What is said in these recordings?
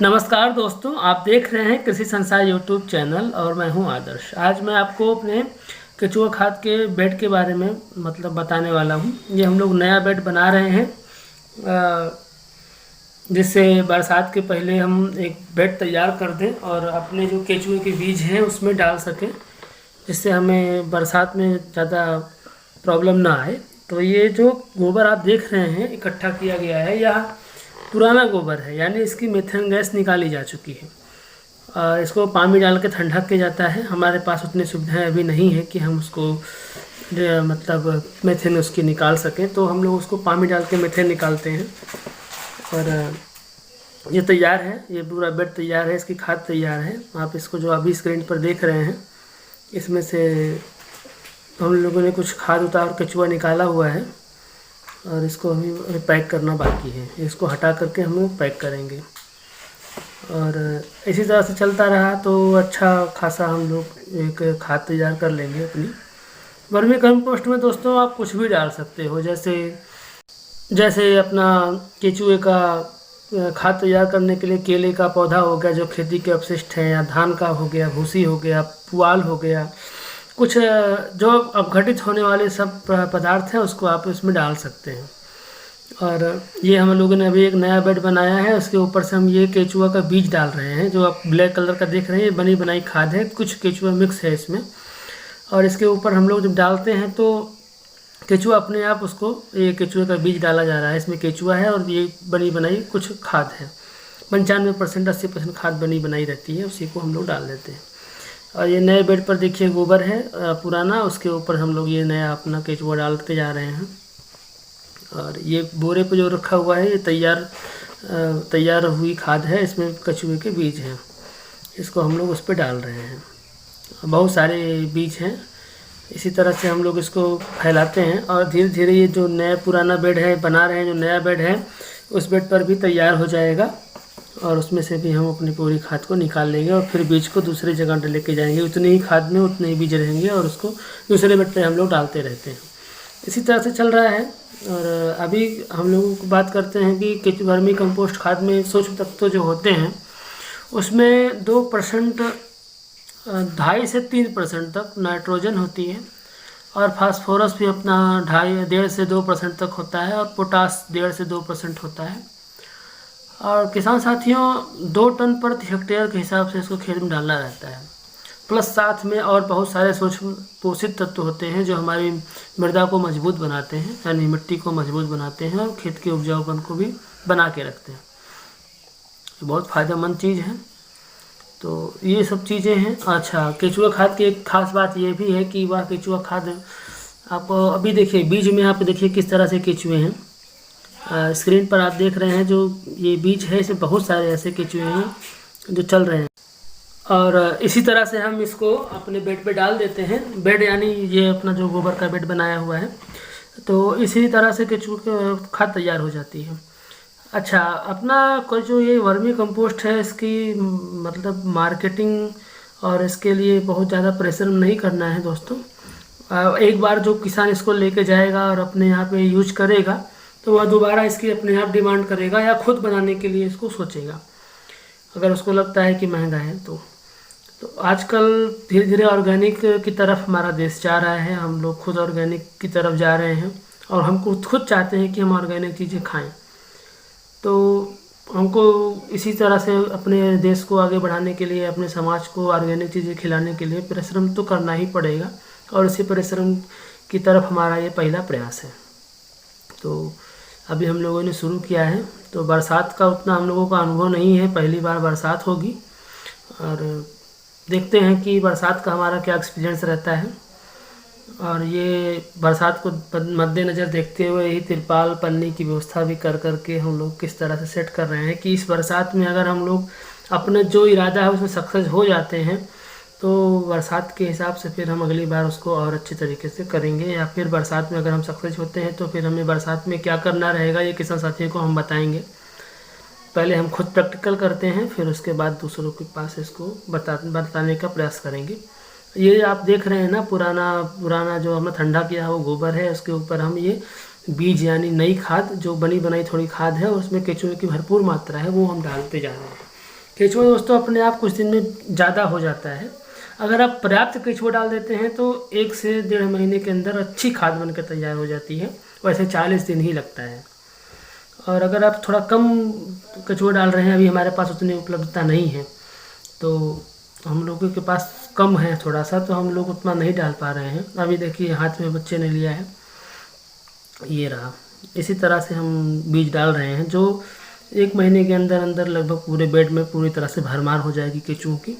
नमस्कार दोस्तों, आप देख रहे हैं कृषि संसार यूट्यूब चैनल और मैं हूं आदर्श। आज मैं आपको अपने केचुआ खाद के बेड के बारे में बताने वाला हूं। ये हम लोग नया बेड बना रहे हैं जिससे बरसात के पहले हम एक बेड तैयार कर दें और अपने जो केचुए के बीज हैं उसमें डाल सकें, जिससे हमें बरसात में ज़्यादा प्रॉब्लम ना आए। तो ये जो गोबर आप देख रहे हैं इकट्ठा किया गया है, यह पुराना गोबर है, यानी इसकी मीथेन गैस निकाली जा चुकी है। इसको पानी डाल के ठंडा किया जाता है। हमारे पास उतनी सुविधाएं अभी नहीं है कि हम उसको मीथेन उसकी निकाल सकें, तो हम लोग उसको पानी डाल के मीथेन निकालते हैं। और ये तैयार है, ये पूरा बेड तैयार है, इसकी खाद तैयार है। आप इसको जो अभी स्क्रीन पर देख रहे हैं इसमें से हम लोगों ने कुछ खाद उतार केचुआ निकाला हुआ है और इसको अभी पैक करना बाकी है। इसको हटा करके हम लोग पैक करेंगे और इसी तरह से चलता रहा तो अच्छा खासा हम लोग एक खाद तैयार कर लेंगे अपनी। वर्मी कंपोस्ट में दोस्तों आप कुछ भी डाल सकते हो, जैसे अपना केचुए का खाद तैयार करने के लिए केले का पौधा हो गया जो खेती के अपशिष्ट हैं, या धान का हो गया, भूसी हो गया, पुआल हो गया, कुछ जो अपघटित होने वाले सब पदार्थ हैं उसको आप इसमें डाल सकते हैं। और ये हम लोगों ने अभी एक नया बेड बनाया है, उसके ऊपर से हम ये केचुआ का बीज डाल रहे हैं जो आप ब्लैक कलर का देख रहे हैं। बनी बनाई खाद है, कुछ केचुआ मिक्स है इसमें। और इसके ऊपर हम लोग जब डालते हैं तो केचुआ अपने आप उसको, ये केचुए का बीज डाला जा रहा है, इसमें केचुआ है और ये बनी बनाई कुछ खाद है। 95% 80% खाद बनी बनाई रहती है, उसी को हम लोग डाल देते हैं। और ये नए बेड पर देखिए गोबर है पुराना, उसके ऊपर हम लोग ये नया अपना केचुआ डालते जा रहे हैं। और ये बोरे पे जो रखा हुआ है ये तैयार हुई खाद है, इसमें केचुए के बीज हैं, इसको हम लोग उस पर डाल रहे हैं। बहुत सारे बीज हैं, इसी तरह से हम लोग इसको फैलाते हैं और धीरे धीरे ये जो नया पुराना बेड है बना रहे हैं, जो नया बेड है उस बेड पर भी तैयार हो जाएगा और उसमें से भी हम अपनी पूरी खाद को निकाल लेंगे और फिर बीज को दूसरी जगह लेके जाएंगे। उतनी ही खाद में उतने ही बीज रहेंगे और उसको दूसरे बेड पे हम लोग डालते रहते हैं। इसी तरह से चल रहा है। और अभी हम लोगों को बात करते हैं कि वर्मी कंपोस्ट खाद में सूक्ष्म तत्व जो होते हैं उसमें 2%, 2.5 से 3% तक नाइट्रोजन होती है और फास्फोरस भी अपना 1.5 से 2% तक होता है और पोटास 1.5 से 2% होता है। और किसान साथियों 2 टन प्रति हेक्टेयर के हिसाब से इसको खेत में डालना रहता है। प्लस साथ में और बहुत सारे सूक्ष्म पोषक तत्व होते हैं जो हमारी मृदा को मजबूत बनाते हैं, यानी मिट्टी को मजबूत बनाते हैं और खेत के उपजाऊपन को भी बना के रखते हैं। बहुत फ़ायदेमंद चीज़ है। तो ये सब चीज़ें हैं। अच्छा, केचुआ खाद की एक खास बात ये भी है कि वह केचुआ खाद आपको अभी देखिए बीज में आप देखिए किस तरह से केचुए हैं। स्क्रीन पर आप देख रहे हैं जो ये बीज है, इसमें बहुत सारे ऐसे केचुए हैं जो चल रहे हैं। और इसी तरह से हम इसको अपने बेड पे डाल देते हैं। बेड यानी ये अपना जो गोबर का बेड बनाया हुआ है, तो इसी तरह से केचुआ खाद तैयार हो जाती है। अच्छा, अपना कोई जो ये वर्मी कंपोस्ट है इसकी मार्केटिंग और इसके लिए बहुत ज़्यादा परिश्रम नहीं करना है दोस्तों। एक बार जो किसान इसको लेके जाएगा और अपने यहाँ पे यूज करेगा तो वह दोबारा इसकी अपने आप डिमांड करेगा या खुद बनाने के लिए इसको सोचेगा, अगर उसको लगता है कि महंगा है तो आजकल धीरे धीरे ऑर्गेनिक की तरफ हमारा देश जा रहा है। हम लोग खुद ऑर्गेनिक की तरफ जा रहे हैं और हमको खुद चाहते हैं कि हम ऑर्गेनिक चीज़ें खाएं। तो हमको इसी तरह से अपने देश को आगे बढ़ाने के लिए, अपने समाज को ऑर्गेनिक चीज़ें खिलाने के लिए परिश्रम तो करना ही पड़ेगा और इसी परिश्रम की तरफ हमारा ये पहला प्रयास है। तो अभी हम लोगों ने शुरू किया है। तो बरसात का उतना हम लोगों का अनुभव नहीं है, पहली बार बरसात होगी और देखते हैं कि बरसात का हमारा क्या एक्सपीरियंस रहता है। और ये बरसात को मद्देनज़र देखते हुए ही तिरपाल पन्नी की व्यवस्था भी कर करके हम लोग किस तरह से सेट कर रहे हैं कि इस बरसात में अगर हम लोग अपना जो इरादा है उसमें सक्सेस हो जाते हैं तो बरसात के हिसाब से फिर हम अगली बार उसको और अच्छे तरीके से करेंगे। या फिर बरसात में अगर हम सक्सेस होते हैं तो फिर हमें बरसात में क्या करना रहेगा ये किसान साथियों को हम बताएंगे। पहले हम खुद प्रैक्टिकल करते हैं, फिर उसके बाद दूसरों के पास इसको बताने का प्रयास करेंगे। ये आप देख रहे हैं ना, पुराना जो हमने ठंडा किया है वो गोबर है, उसके ऊपर हम ये बीज यानी नई खाद जो बनी बनाई थोड़ी खाद है उसमें केचुए की भरपूर मात्रा है वो हम डालते जा रहे हैं। केचुआ दोस्तों अपने आप कुछ दिन में ज़्यादा हो जाता है। अगर आप पर्याप्त केचुआ डाल देते हैं तो 1 से 1.5 महीने के अंदर अच्छी खाद बनकर तैयार हो जाती है। वैसे 40 दिन ही लगता है। और अगर आप थोड़ा कम केचुआ डाल रहे हैं, अभी हमारे पास उतनी उपलब्धता नहीं है, तो हम लोगों के पास कम है थोड़ा सा, तो हम लोग उतना नहीं डाल पा रहे हैं। अभी देखिए हाथ में बच्चे ने लिया है, ये रहा। इसी तरह से हम बीज डाल रहे हैं, जो 1 महीने के अंदर अंदर लगभग पूरे बेड में पूरी तरह से भरमार हो जाएगी केचुओं की।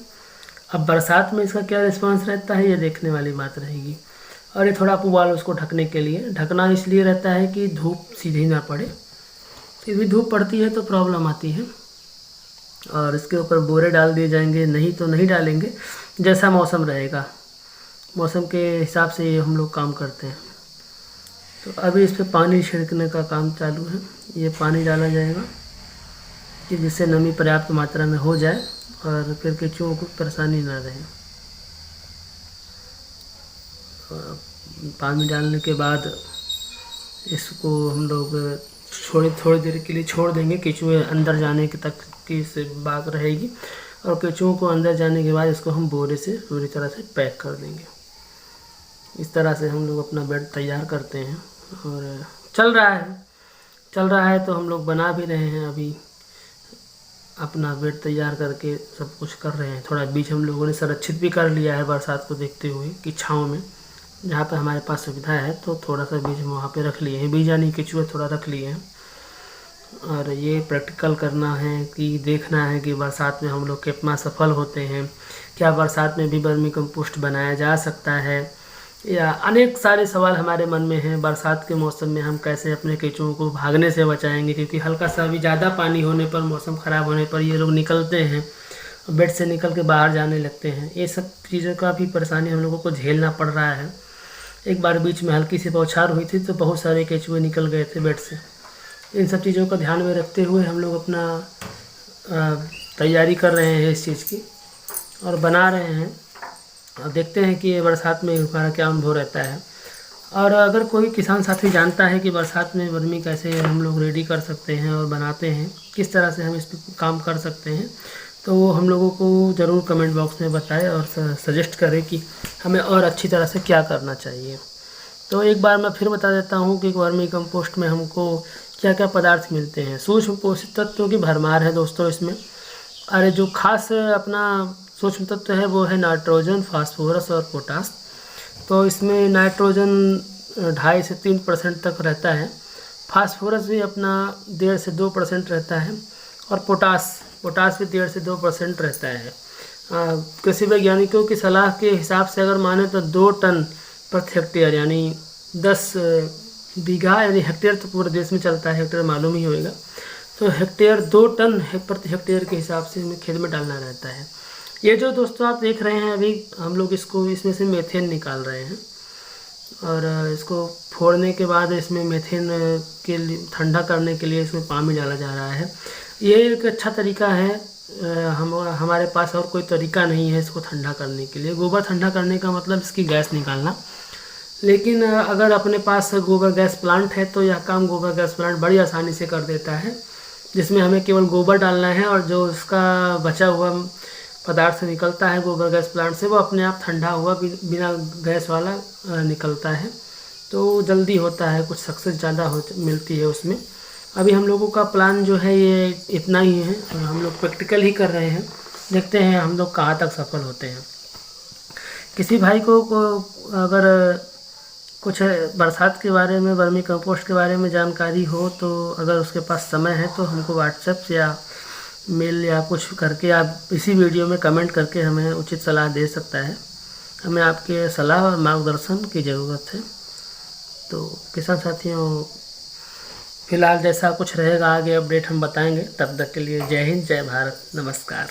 अब बरसात में इसका क्या रिस्पांस रहता है, ये देखने वाली बात रहेगी। और ये थोड़ा पुआल उसको ढकने के लिए, ढकना इसलिए रहता है कि धूप सीधी ना पड़े। फिर भी धूप पड़ती है तो प्रॉब्लम आती है। और इसके ऊपर बोरे डाल दिए जाएंगे, नहीं तो नहीं डालेंगे, जैसा मौसम रहेगा। मौसम के हिसाब से ये हम लोग काम करते हैं। तो अभी इस पर पानी छिड़कने का काम चालू है। ये पानी डाला जाएगा कि जिससे नमी पर्याप्त मात्रा में हो जाए और फिर केचुओं को परेशानी ना रहे। पानी डालने के बाद इसको हम लोग थोड़ी देर के लिए छोड़ देंगे, केचुए अंदर जाने के तक की से बात रहेगी। और केचुओं को अंदर जाने के बाद इसको हम बोरे से पूरी तरह से पैक कर देंगे। इस तरह से हम लोग अपना बेड तैयार करते हैं। और चल रहा है तो हम लोग बना भी रहे हैं। अभी अपना बेड तैयार करके सब कुछ कर रहे हैं। थोड़ा बीज हम लोगों ने संरक्षित भी कर लिया है बरसात को देखते हुए कि छाँव में, जहाँ पे हमारे पास सुविधा है तो थोड़ा सा बीज हम वहाँ पे रख लिए हैं। बीज यानी केचुआ थोड़ा रख लिए हैं। और ये प्रैक्टिकल करना है कि देखना है कि बरसात में हम लोग कितना सफल होते हैं, क्या बरसात में भी वर्मी कंपोस्ट बनाया जा सकता है, या अनेक सारे सवाल हमारे मन में हैं। बरसात के मौसम में हम कैसे अपने केचुओं को भागने से बचाएंगे, क्योंकि हल्का सा भी ज़्यादा पानी होने पर, मौसम ख़राब होने पर ये लोग निकलते हैं, बेड से निकल के बाहर जाने लगते हैं। ये सब चीज़ों का भी परेशानी हम लोगों को झेलना पड़ रहा है। एक बार बीच में हल्की सी बौछार हुई थी तो बहुत सारे केचुए निकल गए थे बेड से। इन सब चीज़ों का ध्यान में रखते हुए हम लोग अपना तैयारी कर रहे हैं इस चीज़ की और बना रहे हैं। और देखते हैं कि ये बरसात में हमारा क्या अनुभव रहता है। और अगर कोई किसान साथी जानता है कि बरसात में वर्मी कैसे हम लोग रेडी कर सकते हैं और बनाते हैं, किस तरह से हम इस पर काम कर सकते हैं, तो वो हम लोगों को ज़रूर कमेंट बॉक्स में बताएं और सजेस्ट करें कि हमें और अच्छी तरह से क्या करना चाहिए। तो एक बार मैं फिर बता देता हूँ कि वर्मी कंपोस्ट में हमको क्या क्या पदार्थ मिलते हैं। सूक्ष्म पोषक तत्वों की भरमार है दोस्तों इसमें। अरे जो खास अपना सूक्ष्म तत्व है वो है नाइट्रोजन, फास्फोरस और पोटास। तो इसमें नाइट्रोजन 2.5 से 3% तक रहता है। फास्फोरस भी अपना 1.5 से 2% रहता है। और पोटास भी 1.5 से 2% रहता है। कृषि वैज्ञानिकों की सलाह के हिसाब से अगर माने तो 2 टन प्रति हेक्टेयर, यानी 10 बीघा, यानी हेक्टेयर तो पूरे देश में चलता है, हेक्टेयर मालूम ही होगा। तो हेक्टेयर 2 टन प्रति हेक्टेयर के हिसाब से हमें खेत में डालना रहता है। ये जो दोस्तों आप देख रहे हैं, अभी हम लोग इसमें से मीथेन निकाल रहे हैं। और इसको फोड़ने के बाद इसमें मीथेन के लिए ठंडा करने के लिए इसमें पानी डाला जा रहा है। ये एक अच्छा तरीका है। हमारे पास और कोई तरीका नहीं है इसको ठंडा करने के लिए। गोबर ठंडा करने का मतलब इसकी गैस निकालना। लेकिन अगर अपने पास गोबर गैस प्लांट है तो यह काम गोबर गैस प्लांट बड़ी आसानी से कर देता है, जिसमें हमें केवल गोबर डालना है और जो उसका बचा हुआ पदार्थ निकलता है गोबर गैस प्लांट से, वो अपने आप ठंडा हुआ बिना गैस वाला निकलता है। तो जल्दी होता है, कुछ सक्सेस ज़्यादा मिलती है उसमें। अभी हम लोगों का प्लान जो है ये इतना ही है और हम लोग प्रैक्टिकल ही कर रहे हैं। देखते हैं हम लोग कहाँ तक सफल होते हैं। किसी भाई को अगर कुछ बरसात के बारे में, वर्मी कंपोस्ट के बारे में जानकारी हो, तो अगर उसके पास समय है तो हमको व्हाट्सएप या मेल या कुछ करके आप इसी वीडियो में कमेंट करके हमें उचित सलाह दे सकता है। हमें आपके सलाह और मार्गदर्शन की ज़रूरत है। तो किसान साथियों, फिलहाल जैसा कुछ रहेगा आगे अपडेट हम बताएंगे। तब तक के लिए जय हिंद, जय भारत, नमस्कार।